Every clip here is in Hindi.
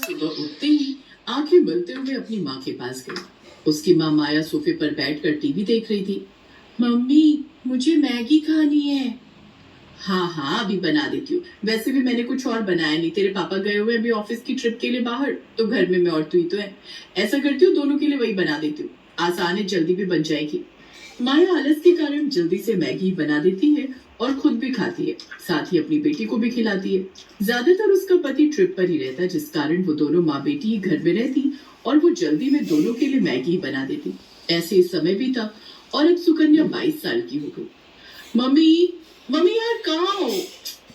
सुबह उठते ही आंखें मलते हुए अपनी माँ के पास गई। उसकी माँ माया सोफे पर बैठकर टीवी देख रही थी। मम्मी, मुझे मैगी खानी है। हाँ हाँ, अभी बना देती हूँ। वैसे भी मैंने कुछ और बनाया नहीं, तेरे पापा गए हुए अभी ऑफिस की ट्रिप के लिए बाहर, तो घर में मैं और तू ही तो है। ऐसा करती हूँ, दोनों के लिए वही बना देती हूँ, आसान है, जल्दी भी बन जाएगी। माया आलस के कारण जल्दी से मैगी बना देती है और खुद भी खाती है, साथ ही अपनी बेटी को भी खिलाती है। ज्यादातर उसका पति ट्रिप पर ही रहता, जिस कारण वो दोनों माँ बेटी ही घर में रहती और वो जल्दी में दोनों के लिए मैगी बना देती। ऐसे ही समय बीता और अब सुकन्या 22 साल की हो गई। मम्मी, मम्मी यार कहाँ हो?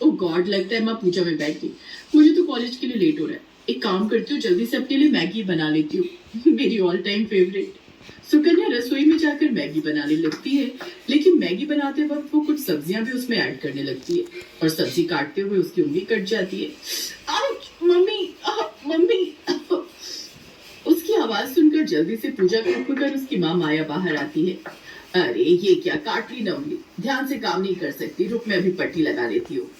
ओ गॉड, लगता है माँ पूजा में बैठ गई। मुझे तो कॉलेज के लिए लेट हो रहा है। एक काम करती हूँ, जल्दी से अपने लिए मैगी बना लेती हूँ। मेरी ऑल टाइम फेवरेट। सुकन्या रसोई में जाकर मैगी बनाने लगती है, लेकिन मैगी बनाते वक्त वो कुछ सब्जियां भी उसमें ऐड करने लगती है और सब्जी काटते हुए उसकी उंगली कट जाती है। Ouch, mummy, mummy. उसकी आवाज सुनकर जल्दी से पूजा को उठकर उसकी माँ माया बाहर आती है। अरे ये क्या, काट ली ना उंगली, ध्यान से काम नहीं कर सकती, रुक मैं अभी पट्टी लगा लेती हूँ।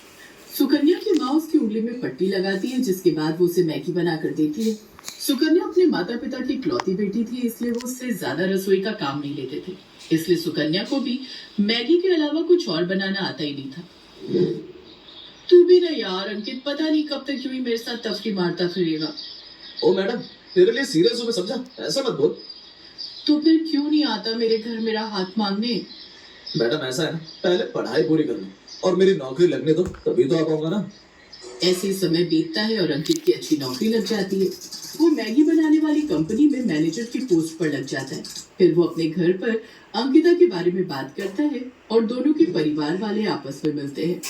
सुकन्या की माँ उसकी उंगली में पट्टी लगाती है, जिसके बाद वो उसे मैगी बना कर देती है। सुकन्या अपने माता पिता की इकलौती बेटी थी, इसलिए वो उससे ज्यादा रसोई का काम नहीं लेते थे। इसलिए सुकन्या को भी मैगी के अलावा कुछ और बनाना आता ही नहीं था। तू भी ना यार अंकित, पता नहीं कब तक यूं ही मेरे साथ तफरी मारता फिरेगा। ओ मैडम, तेरे लिए सीरियस हूँ मैं, समझा? ऐसा मत बोल। तो फिर क्यों नहीं आता मेरे घर मेरा हाथ मांगने? मैडम ऐसा है ना, पहले पढ़ाई पूरी कर लो और मेरी नौकरी लगने दो, तभी तो आ पाऊंगा ना। ऐसे ही समय बीतता है और अंकित की अच्छी नौकरी लग जाती है। वो मैगी बनाने वाली कंपनी में मैनेजर की पोस्ट पर लग जाता है। फिर वो अपने घर पर अंकिता के बारे में बात करता है और दोनों के परिवार वाले आपस में मिलते हैं।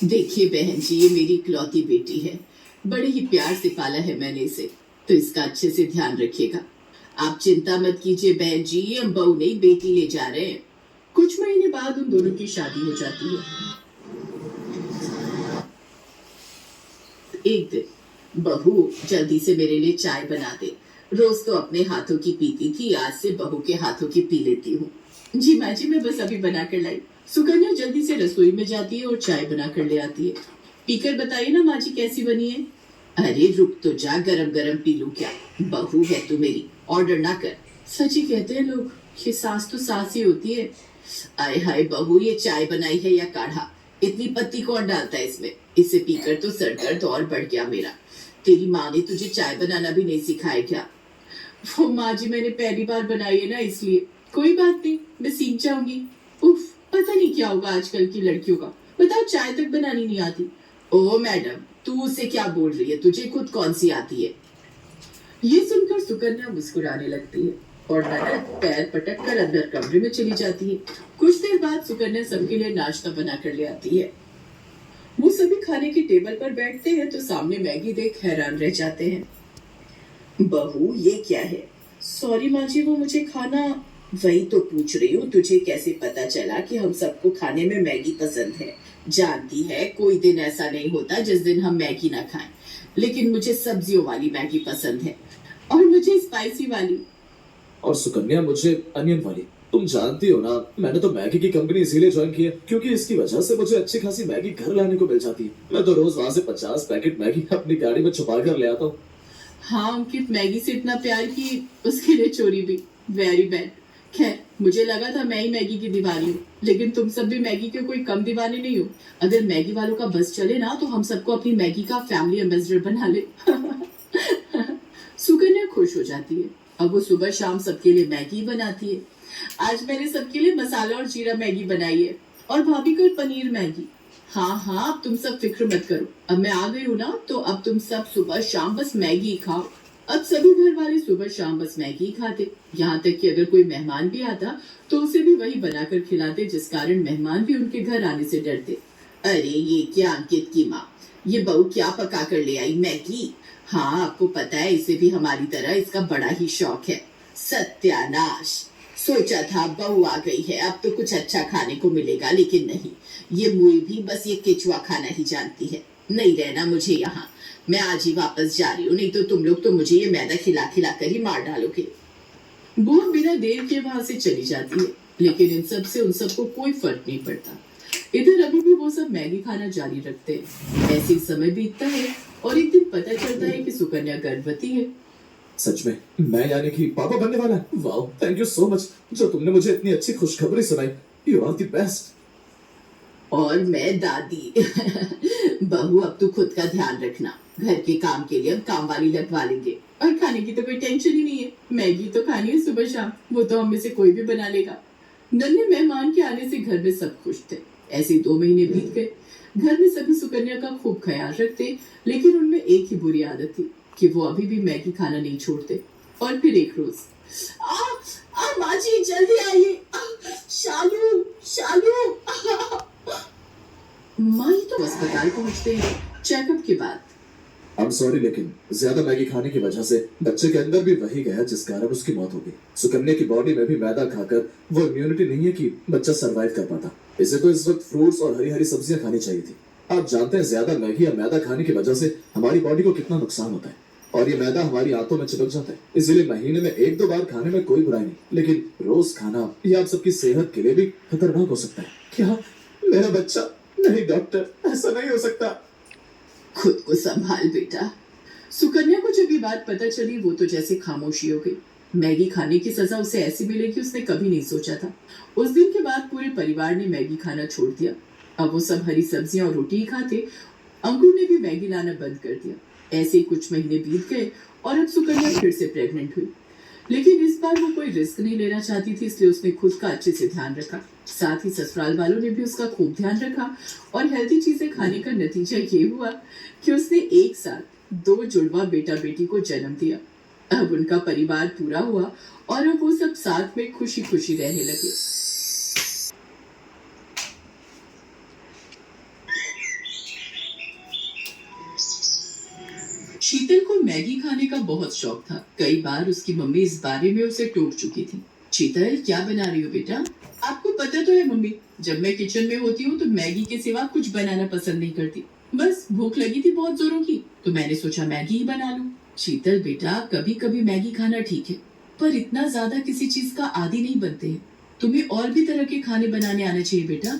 देखिए बहन जी, ये मेरी इकलौती बेटी है, बड़े ही प्यार से पाला है मैंने इसे, तो इसका अच्छे से ध्यान रखिएगा। आप चिंता मत कीजिए बहन जी, हम बहू नहीं बेटी ले जा रहे हैं। कुछ महीने बाद उन दोनों की शादी हो जाती है। एक दिन, बहू जल्दी से मेरे लिए चाय बना दे, रोज तो अपने हाथों की पीती थी, आज से बहू के हाथों की पी लेती हूँ। जी माँ जी, मैं बस अभी बना कर लाई। सुकन्या जल्दी से रसोई में जाती है और चाय बना कर ले आती है। पीकर बताइए ना माँ जी कैसी बनी है। अरे रुक तो जा, गरम गरम पी लूं क्या, बहू है तू मेरी, ऑर्डर ना कर। सच ही कहते हैं लोग, ये सास तो सास ही होती है। आय हाय बहू, ये चाय बनाई है या काढ़ा? इतनी पत्ती कौन डालता है इसमें? इसे पीकर तो सर दर्द और बढ़ गया मेरा। तेरी माँ ने तुझे चाय बनाना भी नहीं सिखाया क्या? वो माँ जी, मैंने पहली बार बनाई है ना, इसलिए। कोई बात नहीं, मैं सीख जाऊंगी। उफ, पता नहीं क्या होगा आजकल की लड़कियों का। बताओ, चाय तक बनानी नहीं आती? ओ मैडम, तू उसे क्या बोल रही है, तुझे खुद कौन सी आती है? ये सुनकर सुकन्या मुस्कुराने लगती है और ननद पैर पटक कर अंदर कमरे में चली जाती है। कुछ देर बाद सुकन्या सबके लिए नाश्ता बना कर ले आती है। वो सभी खाने की टेबल पर बैठते हैं तो सामने मैगी देख हैरान रह जाते हैं। बहू, ये क्या है? सॉरी माँ जी, वो मुझे खाना। वही तो पूछ रही हूँ, तुझे कैसे पता चला कि हम सबको खाने में मैगी पसंद है? जानती है, कोई दिन ऐसा नहीं होता जिस दिन हम मैगी ना खाएं, लेकिन मुझे सब्जियों वाली मैगी पसंद है और मुझे स्पाइसी वाली। और सुकन्या मुझे अनियन वाली। तुम जानती हो ना, मैंने तो मैगी की कंपनी इसीलिए ज्वाइन की है क्योंकि इसकी वजह से मुझे अच्छी खासी मैगी घर लाने को मिल जाती है। मैं तो रोज वहां से 50 पैकेट मैगी अपनी गाड़ी में छुपा कर ले आता हूँ। हाँ, अंकित मैगी से इतना प्यार कि उसके लिए चोरी भी। Very bad. खैर, मुझे लगा था मैं ही मैगी की दीवानी हूँ, लेकिन तुम सब भी मैगी के कोई कम दीवाने नहीं हो। अगर मैगी वालों का बस चले ना, तो हम सबको अपनी मैगी का फैमिली एम्बेसडर बना ले। सुकन्या खुश हो जाती है। अब वो सुबह शाम सबके लिए मैगी बनाती है। आज मैंने सबके लिए मसाला और जीरा मैगी बनाई है और भाभी को पनीर मैगी। हाँ हाँ, अब तुम सब फिक्र मत करो, अब मैं आ गई हूँ ना, तो अब तुम सब सुबह शाम बस मैगी ही खाओ। अब सभी घर वाले सुबह शाम बस मैगी ही खाते, यहाँ तक कि अगर कोई मेहमान भी आता तो उसे भी वही बनाकर खिलाते, जिस कारण मेहमान भी उनके घर आने से डरते। अरे ये क्या अंकित की माँ, ये बहू क्या पका कर ले आई, मैगी? हाँ, आपको पता है, इसे भी हमारी तरह इसका बड़ा ही शौक है। सत्यानाश, सोचा था बहू आ गई है, अब तो कुछ अच्छा खाने को मिलेगा, लेकिन नहीं, ये मुई भी बस ये केचुआ खाना ही जानती है। नहीं रहना मुझे यहाँ, मैं आज ही वापस जा रही हूँ, नहीं तो तुम लोग तो मुझे ये मैदा खिला खिला कर ही मार डालोगे। वो बिना देर के वहां से चली जाती है, लेकिन इन सब से उन सबको कोई फर्क नहीं पड़ता। इधर अभी भी वो सब मैगी खाना जारी रखते हैं। ऐसे ही समय बीतता है और एक दिन पता चलता है कि सुकन्या गर्भवती है। सच में मैं यानी कि पापा बनने वाला है। Wow, thank you so much जो तुमने मुझे इतनी अच्छी खुशखबरी सुनाई। You are the best. और मैं दादी। बहू अब तू खुद का ध्यान रखना, घर के काम के लिए अब काम वाली लगवा लेंगे और खाने की तो कोई टेंशन ही नहीं है। मैगी तो खानी है सुबह शाम, वो तो हम में से कोई भी बना लेगा। नन्हे मेहमान के आने से घर में सब खुश थे। ऐसे 2 महीने बीत गए। घर में सभी सुकन्या का खूब ख्याल रखते, लेकिन उनमें एक ही बुरी आदत थी कि वो अभी भी मैगी खाना नहीं छोड़ते। और फिर एक रोज, माँ जी जल्दी आइए, शालू शालू। माँ तो अस्पताल पहुंचते हैं चेकअप के बाद। आई एम सॉरी, लेकिन ज्यादा मैगी खाने की वजह से बच्चे के अंदर भी वही गया जिस कारण उसकी मौत हो गई। सुकन्या की बॉडी में भी मैदा खाकर वो इम्यूनिटी नहीं है कि बच्चा सरवाइव कर पाता। इसे तो इस वक्त फ्रूट्स और हरी हरी सब्जियां खानी चाहिए थी। आप जानते हैं ज्यादा मैगी या मैदा खाने की वजह से हमारी बॉडी को कितना नुकसान होता है, और ये मैदा हमारी आंतों में चिपक जाता है। इसलिए महीने में 1-2 बार खाने में कोई बुराई नहीं, लेकिन रोज खाना ये आप सबकी सेहत के लिए भी खतरनाक हो सकता है। क्या मेरा बच्चा? नहीं डॉक्टर, ऐसा नहीं हो सकता। खुद को संभाल बेटा। सुकन्या को जब ये बात पता चली वो तो जैसे खामोशी हो गई। मैगी खाने की सजा उसे ऐसी मिलेगी उसने कभी नहीं सोचा था। उस दिन के बाद पूरे परिवार ने मैगी खाना छोड़ दिया। अब वो सब हरी सब्जियां और रोटी ही खाते। अंकुर ने भी मैगी लाना बंद कर दिया। ऐसे ही कुछ महीने बीत गए और अब सुकन्या फिर से प्रेग्नेंट हुई। लेकिन इस बार वो कोई रिस्क नहीं लेना चाहती थी, इसलिए उसने खुद का अच्छे से ध्यान रखा। साथ ही ससुराल वालों ने भी उसका खूब ध्यान रखा और हेल्दी चीजें खाने का नतीजा ये हुआ कि उसने एक साथ 2 जुड़वा बेटा बेटी को जन्म दिया। अब उनका परिवार पूरा हुआ और अब वो सब साथ में खुशी खुशी रहने लगे। शीतल को मैगी खाने का बहुत शौक था। कई बार उसकी मम्मी इस बारे में उसे टोक चुकी थी। शीतल क्या बना रही हो बेटा? आपको पता तो है मम्मी, जब मैं किचन में होती हूँ तो मैगी के सिवा कुछ बनाना पसंद नहीं करती। बस भूख लगी थी बहुत जोरों की, तो मैंने सोचा मैगी ही बना लूं। शीतल बेटा, कभी कभी मैगी खाना ठीक है, पर इतना ज्यादा किसी चीज का आदी नहीं बनते हैं। तुम्हें और भी तरह के खाने बनाने आने चाहिए बेटा।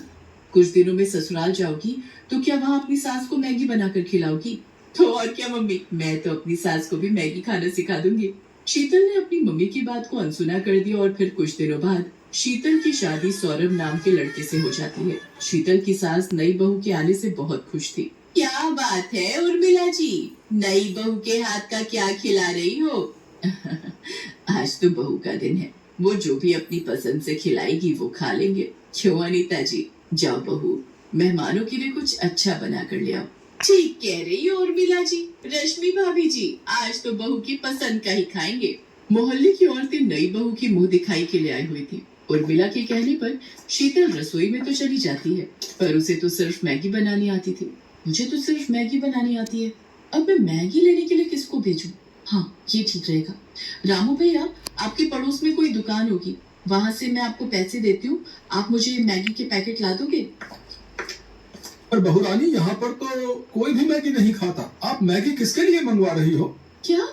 कुछ दिनों में ससुराल जाओगी तो क्या वहाँ अपनी सास को मैगी बनाकर खिलाओगी? तो और क्या मम्मी, मैं तो अपनी सास को भी मैगी खाना सिखा दूंगी। शीतल ने अपनी मम्मी की बात को अनसुना कर दिया और फिर कुछ दिनों बाद शीतल की शादी सौरभ नाम के लड़के से हो जाती है। शीतल की सास नई बहू के आने से बहुत खुश थी। क्या बात है उर्मिला जी, नई बहू के हाथ का क्या खिला रही हो? आज तो बहू का दिन है, वो जो भी अपनी पसंद से खिलाएगी वो खा लेंगे। क्यों अनीता जी? जाओ बहू, मेहमानों के लिए कुछ अच्छा बना कर ले आओ। ठीक कह रही हो उर्मिला जी। रश्मि भाभी जी, आज तो बहू की पसंद का ही खाएंगे। मोहल्ले की औरतें नई बहू की मुंह दिखाई के लिए आई हुई थी। उर्मिला के कहने पर शीतल रसोई में तो चली जाती है, पर उसे तो सिर्फ मैगी बनानी आती थी। मुझे तो सिर्फ मैगी बनानी आती है, अब मैं मैगी लेने के लिए किसको भेजूं? हाँ, ये ठीक रहेगा। रामू भैया, आपके पड़ोस में कोई दुकान होगी, वहां से मैं आपको पैसे देती हूँ, आप मुझे मैगी के पैकेट ला दोगे? पर बहुरानी, यहाँ पर तो कोई भी मैगी नहीं खाता। आप मैगी किसके लिए मंगवा रही हो? क्या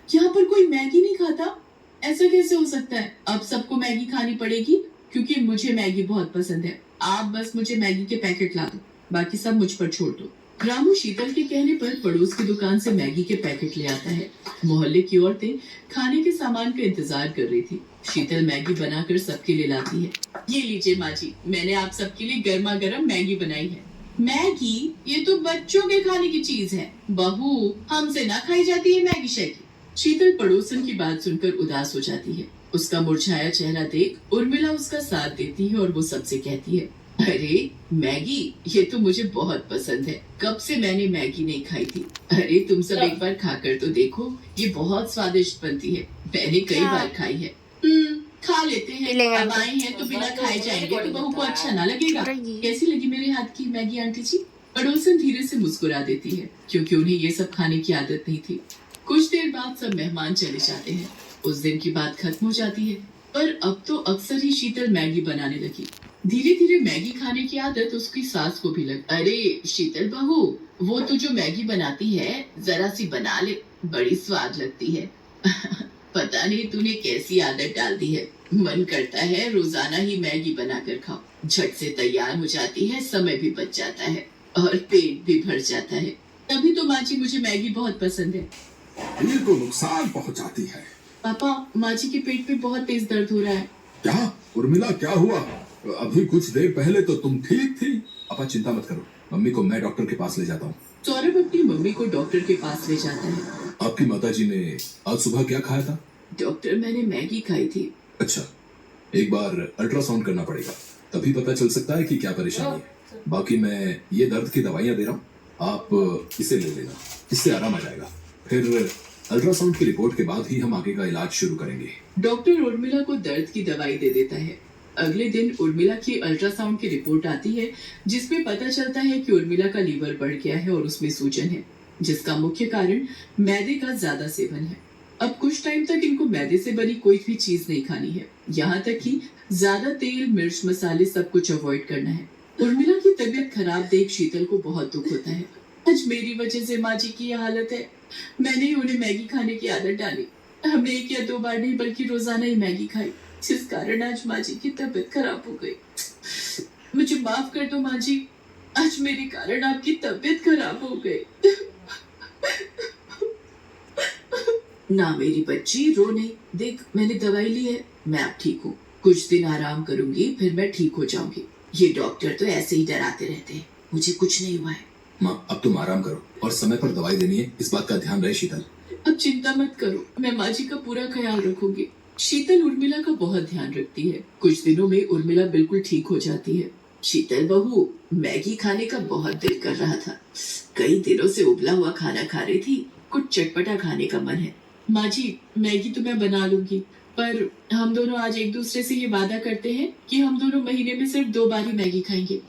यहाँ पर कोई मैगी नहीं खाता? ऐसा कैसे हो सकता है? अब सबको मैगी खानी पड़ेगी क्योंकि मुझे मैगी बहुत पसंद है। आप बस मुझे मैगी के पैकेट ला दो, बाकी सब मुझ पर छोड़ दो। रामू शीतल के कहने पर पड़ोस की दुकान से मैगी के पैकेट ले आता है। मोहल्ले की औरतें खाने के सामान का इंतजार कर रही थी। शीतल मैगी बनाकर सबके लिए लाती है। ये लीजिए माँ जी, मैंने आप सबके लिए गर्मा गर्म मैगी बनाई है। मैगी? ये तो बच्चों के खाने की चीज है बहू, हमसे ना खाई जाती है मैगी शैगी। शीतल पड़ोसन की बात सुनकर उदास हो जाती है। उसका मुरझाया चेहरा देख उर्मिला उसका साथ देती है और वो सबसे कहती है, अरे मैगी, ये तो मुझे बहुत पसंद है, कब से मैंने मैगी नहीं खाई थी। अरे तुम सब एक बार खाकर तो देखो, ये बहुत स्वादिष्ट बनती है, मैंने कई बार खाई है। खा लेते हैं, अब आए हैं तो बिना खाए जाएंगे तो बहू को अच्छा ना लगेगा। कैसी लगी मेरे हाथ की मैगी आंटी जी? पड़ोसन धीरे से मुस्कुरा देती है क्योंकि उन्हें ये सब खाने की आदत नहीं थी। कुछ देर बाद सब मेहमान चले जाते हैं। उस दिन की बात खत्म हो जाती है, पर अब तो अक्सर ही शीतल मैगी बनाने लगी। धीरे धीरे मैगी खाने की आदत उसकी सास को भी लगी। अरे शीतल बहू, वो तो जो मैगी बनाती है जरा सी बना ले, बड़ी स्वाद लगती है। पता नहीं तूने कैसी आदत डाल दी है, मन करता है रोजाना ही मैगी बनाकर खाओ। झट से तैयार हो जाती है, समय भी बच जाता है और पेट भी भर जाता है। तभी तो माँ जी मुझे मैगी बहुत पसंद है। शरीर को नुकसान पहुंचाती है। पापा, माँ जी के पेट में बहुत तेज दर्द हो रहा है। क्या उर्मिला, क्या हुआ? अभी कुछ देर पहले तो तुम ठीक थी। अपा चिंता मत करो, मम्मी को मैं डॉक्टर के पास ले जाता हूँ। सौरभ अपनी मम्मी को डॉक्टर के पास ले जाता है। आपकी माताजी ने आज सुबह क्या खाया था? डॉक्टर, मैंने मैगी खाई थी। अच्छा, एक बार अल्ट्रासाउंड करना पड़ेगा, तभी पता चल सकता है कि क्या परेशानी है। बाकी मैं ये दर्द की दवाइयाँ दे रहा हूँ, आप इसे ले लेना, इससे आराम आ जाएगा। फिर अल्ट्रासाउंड की रिपोर्ट के बाद ही हम आगे का इलाज शुरू करेंगे। डॉक्टर उर्मिला को दर्द की दवाई दे देता है। अगले दिन उर्मिला की अल्ट्रासाउंड की रिपोर्ट आती है, जिसमें पता चलता है कि उर्मिला का लीवर बढ़ गया है और उसमें सूजन है, जिसका मुख्य कारण मैदे का ज्यादा सेवन है। अब कुछ टाइम तक इनको मैदे से बनी कोई भी चीज नहीं खानी है, यहाँ तक कि ज्यादा तेल, मिर्च, मसाले सब कुछ अवॉइड करना है। उर्मिला की तबीयत खराब देख शीतल को बहुत दुख होता है। आज मेरी वजह से माँ जी की यह हालत है। मैंने ही उन्हें मैगी खाने की आदत डाली। हमने 1 या 2 बार नहीं बल्कि रोजाना ही मैगी खाई, जिस कारण आज माँ जी की तबीयत खराब हो गई। मुझे माफ कर दो माँ जी, आज मेरे कारण आपकी तबीयत खराब हो गई। ना मेरी बच्ची, रो नहीं। देख, मैंने दवाई ली है, मैं अब ठीक हूँ। कुछ दिन आराम करूंगी, फिर मैं ठीक हो जाऊंगी। ये डॉक्टर तो ऐसे ही डराते रहते हैं, मुझे कुछ नहीं हुआ है। माँ, अब तुम आराम करो और समय पर दवाई देनी है, इस बात का ध्यान रहे शीतल। अब चिंता मत करो, मैं माँ जी का पूरा ख्याल रखूंगी। शीतल उर्मिला का बहुत ध्यान रखती है। कुछ दिनों में उर्मिला बिल्कुल ठीक हो जाती है। शीतल बहू, मैगी खाने का बहुत दिल कर रहा था। कई दिनों से उबला हुआ खाना खा रही थी, कुछ चटपटा खाने का मन है। माँ जी, मैगी तो मैं बना लूंगी, पर हम दोनों आज एक दूसरे से ये वादा करते हैं कि हम दोनों महीने में सिर्फ 2 बार ही मैगी खाएंगे।